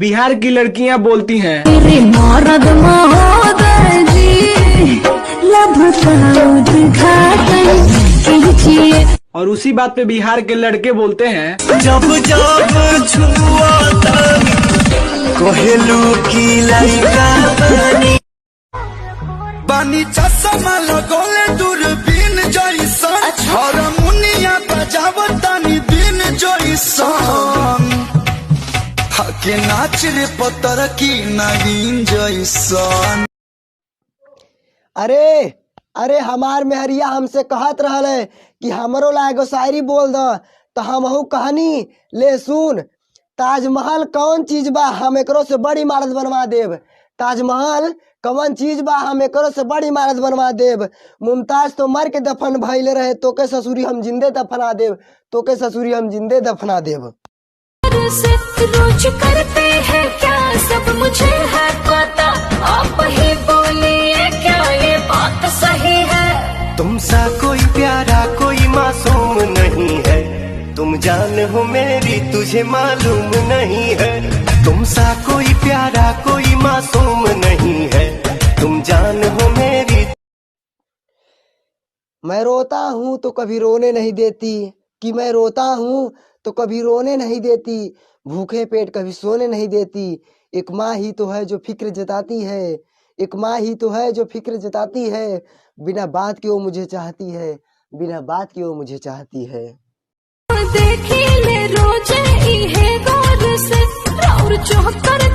बिहार की लड़कियां बोलती हैं और उसी बात पे बिहार के लड़के बोलते हैं जब जब छुआ कोहेलू की लड़का बानी चश्मा लगोले दूरबीन जैसन हारमोनिया बजावतानी दिन जैसन हके नाच रे पतर की नगीन जैसन। अरे हमार मेहरिया हमसे कहत रहल है कि हमरो ला एगो शायरी बोल द, तो हमहू कहनी ले सुन। ताजमहल कौन चीज बा हम एकरो से बड़ी इमारत बनवा देब। ताजमहल कौन चीज बा हम एकरो से बड़ी इमारत बनवा देब। मुमताज तो मर के दफन भइले रहे, तो के ससुरी हम जिंदे दफना देब, तो के ससुरी हम जिंदे दफना देब। रोज करते हैं क्या सब मुझे है पता, आप ही बोलिए क्या ये बात सही है। तुमसा कोई प्यारा कोई मासूम नहीं है, तुम जान हो मेरी तुझे मालूम नहीं है। तुमसा कोई प्यारा कोई मासूम नहीं है, तुम जान हो मेरी। मैं रोता हूँ तो कभी रोने नहीं देती, कि मैं रोता हूँ तो कभी रोने नहीं देती, भूखे पेट कभी सोने नहीं देती। एक माँ ही तो है जो फिक्र जताती है, एक माँ ही तो है जो फिक्र जताती है। बिना बात के वो मुझे चाहती है, बिना बात के वो मुझे चाहती है। देखी ले रोज ही है गौर से और चौकर